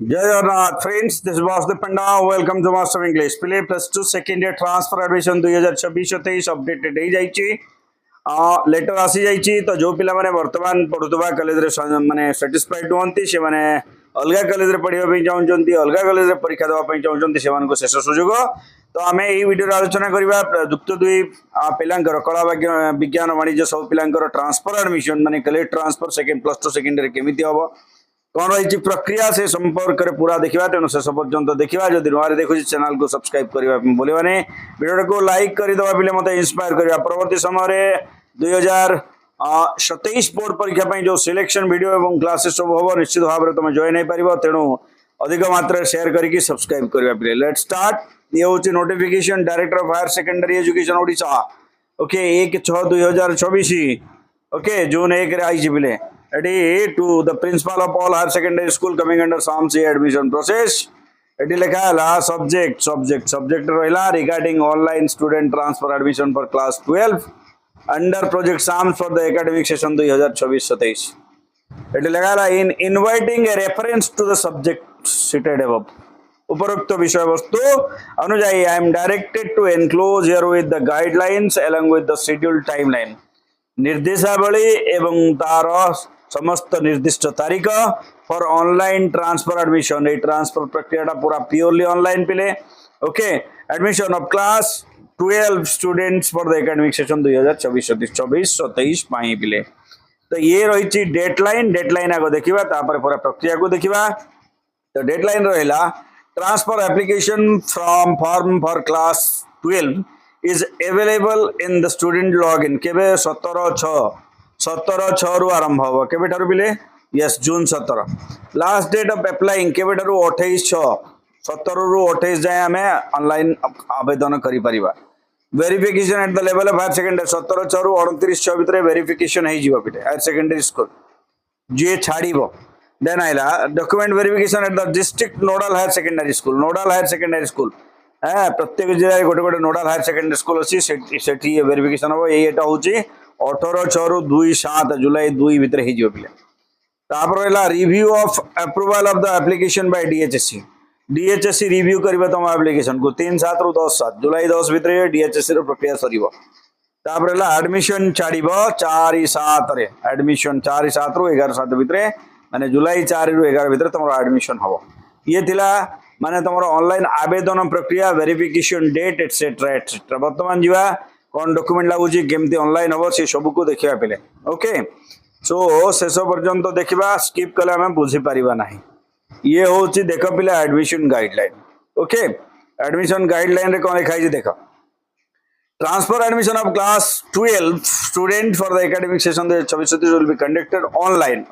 जय Jagannath friends, this Vasudev Panda. Welcome to master English. पिले +2 second year transfer admission 2026-27 updated हो जाइए। लेटर आसी जाइए। तो जो पिला माने वर्तमान पढ़ुवा कॉलेज रे माने सैटिस्फाइड नुहंती से माने अलग कॉलेज रे पढ़िबा पई चाहुचंती, अलग कॉलेज रे परीक्षा देबा पई चाहुचंती, सेमानको शेष सुयोग। तो आमे एई वीडियो रे आलोचना करिबा युक्त 2 पिलांकर कला विज्ञान वाणिज्य सब पिलांकर ट्रांसफर एडमिशन माने कॉलेज ट्रांसफर सेकेंड +2 सेकेंड रे केमिति हबो, कौन रही प्रक्रिया से संपर्क में पूरा देखा। तेणु शेष पर्यंत देखा। जो नुआ देखुची चैनल को सब्सक्राइब करने बोलवानी, वीडियो को लाइक करदे पे मत इंस्पायर करवा। परवर्ती समय 2027 बोर्ड परीक्षा जो सिलेक्शन वीडियो और क्लासेस सब हम निश्चित भाव में तुम जॉइन हो पार। तेणु अधिक मात्रा शेयर करके सब्सक्राइब करवा पे। Let start. ये हूँ notification director of higher secondary education Odisha. Okay 1/6/2024 okay June 1 आई पिले एटी to the principal of all higher secondary school coming under सामसी एडमिशन प्रोसेस। एटी लिखा है सब्जेक्ट रहा regarding online student transfer admission for class 12 under project SAMS for the academic session 2026-27। एटी लिखा है in inviting a reference to the subject cited above. उपरोक्त विषय वस्तु अनुजाई I am directed to enclose herewith the guidelines along with the scheduled timeline। निर्देशावली एवं तार समस्त निर्दिष्ट तारीख फॉर ऑनलाइन ट्रांसफर एडमिशन। ये ट्रांसफर प्रक्रिया पूरा प्योरली ऑनलाइन पिले। Okay admission of class 12 students for the academic session 2024-27 पिले। तो ये रही डेडलाइन आगे देखा, पूरा प्रक्रिया को देखा। तो डेडलाइन रहा transfer application from form for class 12 is available in the student login केबे 17/6 रु आरंभ हो केबे ठारू बिले yes June 17। Last date of applying केबे ठारू 28/6 17 रु 28 जाए आमे ऑनलाइन आवेदन करि परिबा। Verification at the level of higher secondary 17/6 रु 29/6 भितर वेरिफिकेशन हे जीवा बिटे हायर सेकेंडरी स्कूल जे छाड़ीबो। देन आइला document verification at the district nodal higher secondary school प्रत्येक जिले गोटे गोटे नोडाल हायर सेकेंडरी स्कूल अच्छी से वेरिफिकेशन हम ये हूँ 18/6 रु 2/7 जुलाई 2 भितर हो पिले। रहा review of approval of the application by DHSC review करिबा तुम एप्लिकेशन को 3/7 रु 10/7 जुलाई 10 भितर डीएचएससी प्रक्रिया सरिबो। रहा एडमिशन छाड़िबो 4/7 रे एडमिशन 4/7 रु 11/7 भितर माने जुलाई 4 रु 11 भितर तुम एडमिशन हम। ये थिला माने तुम ऑनलाइन आवेदन प्रक्रिया वेरिफिकेशन डेट एटसेट्रा बर्तमान जीवा कौन डॉक्यूमेंट लगुच केमती ऑनलाइन हम से सब को देखा पे। ओके सो शेष पर्यंत देखा स्किप कले आम बुझी पारिबा नाही। ये हूँ देख पिला admission guideline. Okay admission guideline रे कौन लिखाई देख transfer admission of class 12 student for the academic session 2026-27 will be conducted online.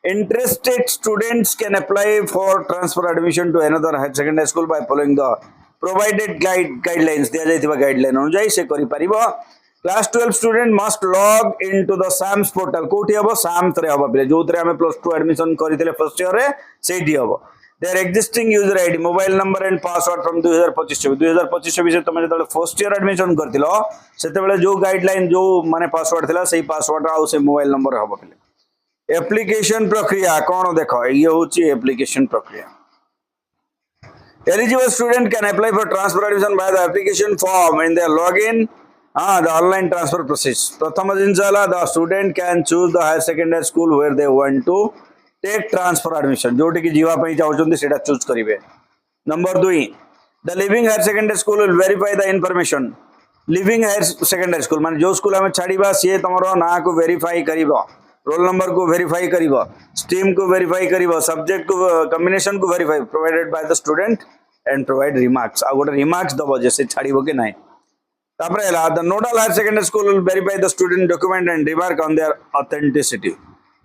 Interested students can apply for transfer admission to another higher secondary school by following the provided guidelines। दिया जाइथिबा guideline अनुसार से करि परिबो। Class 12 student must log into the SAMS portal कोठी हबो Sam's रे हबो पिले जोतरे हमें +2 एडमिशन करितले फर्स्ट ईयर रे सेठी हबो। There existing user ID mobile number and password from 2025 से तुम जब फर्स्ट ईयर एडमिशन करतिलो सेते बेले जो गाइडलाइन जो माने पासवर्ड थिला सेही पासवर्ड आ से मोबाइल नंबर हबो पिले। एप्लिकेशन प्रक्रिया कौन देख ये हूँ एप्लिकेशन प्रक्रिया। Eligible student can apply for transfer admission by the application form in their login the online transfer process. प्रथम जिनस the student can choose the higher secondary school where they want to take transfer admission जोटी की जीवाई चाहते से choose करेंगे। Number 2 the leaving higher secondary school will verify the information. Leaving higher secondary school माने जो स्कूल आम छाड़ा सी तुम ना को वेरीफाई कर रोल नंबर को वेरीफाई करिबो, स्ट्रीम को वेरीफाई करिबो, सब्जेक्ट को कॉम्बिनेशन को verify provided by the student and provide remarks आ गोटे रिमार्क्स दबो जैसे छाड़िबो कि नहीं। तापर हला the nodal higher secondary school will verify the student document and remark on their authenticity.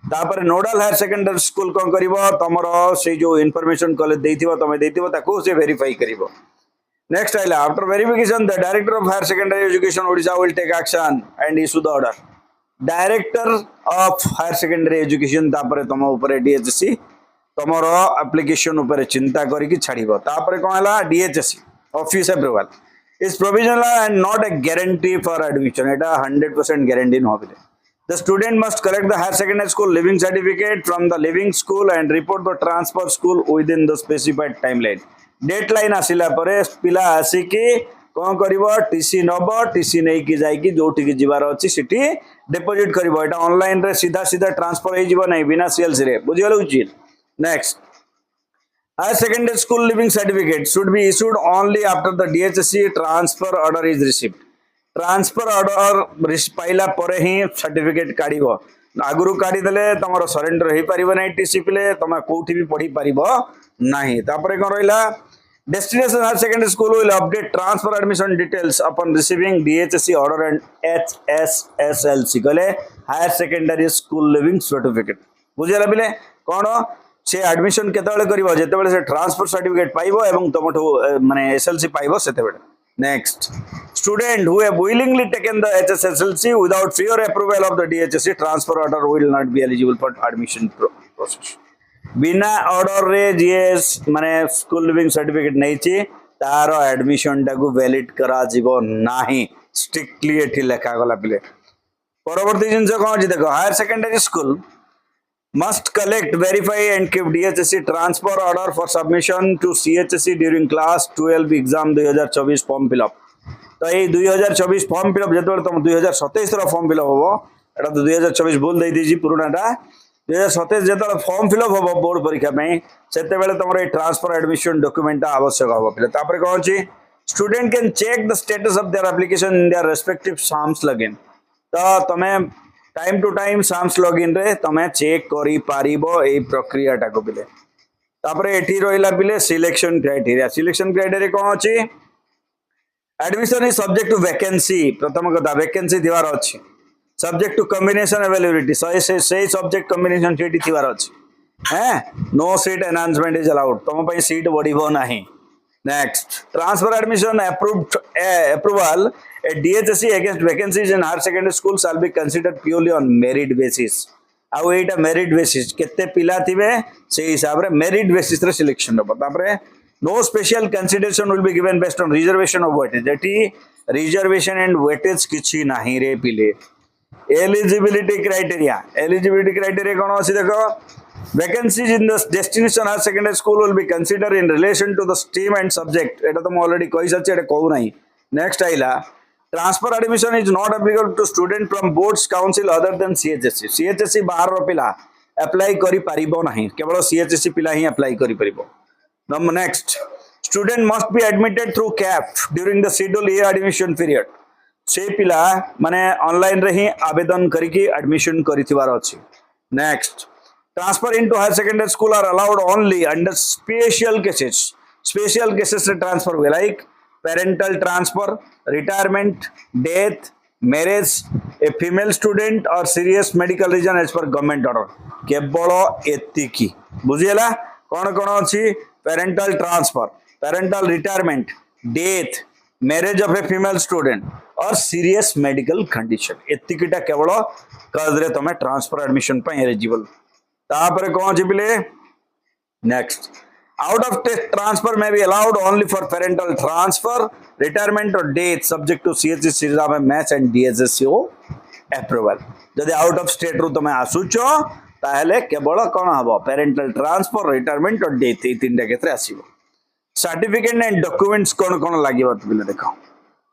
तापर नोडल हायर सेकेंडरी स्कूल कोन करिबो तमरो से जो इंफॉर्मेशन कॉलेज देइथिबो तमे देइथिबो ताको से वेरीफाई करिबो। नेक्स्ट हला after verification the director of higher secondary education Odisha will take action and issue the order. Director of higher secondary education तापर तुम ऊपर डीएचएससी तुमर एप्लिकेशन ऊपर चिंता करके छाड़िबो। तापर कोन हला DHSC office approval is provisional and not a guarantee for admission. एटा 100% गारंटी न होबे। The student must collect the higher secondary school living certificate from the living school and report the transfer school within the specified timeline. Deadline आसिला परे पिला आसिकी कौन करिवो TC नबो TC नै कि जाई कि जोठी कि जिबार अछि सिटी डिपॉजिट करिवो एटा ऑनलाइन रे सीधा सीधा ट्रांसफर हे जिवो नै बिना सीएलसी रे बुझिगलो उचित. Next, higher secondary school living certificate should be issued only after the DHSC transfer order is received. Transfer order पाइला परे ही सर्टिफिकेट काढिबो आगुरु काढी देले तमरो सरेंडर हे परिबो नै टीसी पिले तमा कोठी भी पढी परिबो नाही. तापरे कोन रहिला destination higher secondary school will update transfer admission details upon receiving DHSC order and HSSLC कले higher secondary school living certificate बुझिला पिले कोन से एडमिशन केतबेले करिवो जेतबेले से ट्रांसफर सर्टिफिकेट पाइबो एवं तमठो माने SLC पाइबो सेतेबेले. Next, student who have willingly taken the HSSLC without prior approval of the DHSC transfer order will not be eligible for admission process. बिना order रे GS माने school leaving certificate नहीं ची तार admission टाकू valid करा जीवो नाही स्ट्रिक्टली एठी लेखा गला पिले. परवर्ती जिंस कोन जी देखो higher secondary school must collect, verify and keep DHSC transfer order for submission to CHSC during class 12 exam 2024 form fill up. तो ये 2024 फॉर्म फिलअप जेतबेले तुम 2027 रो फॉर्म फिलअप होबो एटा तो 2024 बोल दे दीजी पुरानाटा 2027 जेतबेले फॉर्म फिलअप होबो बोर्ड परीक्षा में सेतेबेले तमरो ए ट्रांसफर एडमिशन डॉक्यूमेंट आवश्यक होबो पिले. तापर कोन छी student can check the status of their application in their respective SAMS login. तो तमे time to time SAMS login रे तमे चेक करी पारिबो ए प्रक्रिया टाको पिले. तापर एठी रोइला पिले सिलेक्शन क्राइटेरिया कोन अछि admission is subject to vacancy. प्रथम कथा वैकेंसी थिवार अछि सब्जेक्ट टू कॉम्बिनेशन अवेलेबिलिटी से सब्जेक्ट कॉम्बिनेशन सेठी थिवार अछि हैं no seat enhancement is allowed तम पई सीट बढ़िबो नाही. Next, transfer admission approval a DHSC against vacancies in higher secondary school shall be considered purely on merit basis. आउ एटा मेरिट बेसिस केते पिला थिबे से हिसाब रे मेरिट बेसिस रे सिलेक्शन होबो. तापरे no special consideration will be given based on reservation of weightage. एटी रिजर्वेशन एंड वेटेज किछि नाही रे पिले. एलिजिबिलिटी क्राइटेरिया कोन अछि देखो vacancies in the destination higher secondary school will be considered in relation to the stream and subject. एटा तो already कहि सच्चे एटा कहू नाही. नेक्स्ट आइला transfer admission is not applicable to student from boards council other than CHSC बाहर रो पिला apply करि परिबो नाही केवल CHSC पिला ही अप्लाई करि परिबो. Next, student must be admitted through CAF during the schedule year admission period. से पिला माने ऑनलाइन रे ही आवेदन करिकि एडमिशन करिथिवार अछि. Next, transfer into higher secondary school are allowed only under special cases से transfer हुए like parental transfer, retirement, death, marriage, a female student or serious medical reason as per government order. केवल एतिकी बुझियला कोन कोन अछि parental transfer, parental retirement, death, marriage of a female student or serious medical condition एतिकीटा केवल कजरे तमे transfer admission पय eligible. तापर कौन पिले next, out of state transfer may be allowed only for parental transfer, retirement और death subject to CHSC match and DHSC approval. जदि out of state रु तमे आसुचो ताहेले केवल कोन हबो पेरेंटल ट्रांसफर, रिटायरमेंट और डेथ ए तीनटा केतरे आसीबो. सर्टिफिकेट एंड डॉक्यूमेंट्स कोन कोन लागिबो पिले देखो.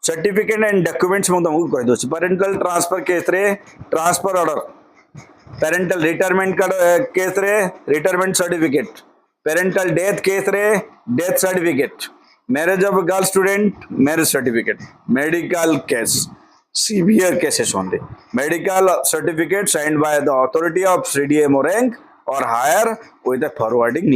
सर्टिफिकेट एंड डॉक्यूमेंट्स मु तुमको कहि दोछि. पेरेंटल ट्रांसफर केसरे ट्रांसफर ऑर्डर, पेरेंटल रिटायरमेंट का केस रे retirement certificate, parental death case रे death certificate, marriage of girl student marriage certificate, medical case severe cases only, medical certificate signed by the authority of CDMO rank और higher with forwarding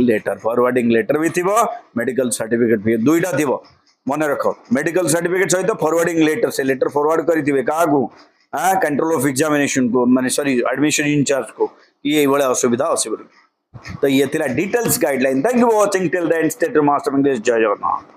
letter भी थिबो, medical certificate भी दुईटा थिबो मने रखो. Medical certificate सहित फॉरवर्डिंग लेटर से लेटर फॉरवर्ड करिथिबे कागु कंट्रोल ऑफ एग्जामिनेशन को माने सॉरी एडमिशन इंचार्ज को ये बड़ा असुविधा तो ये थिला details guideline. Thank you for watching till the end. Stay to master English. जय जगन्नाथ.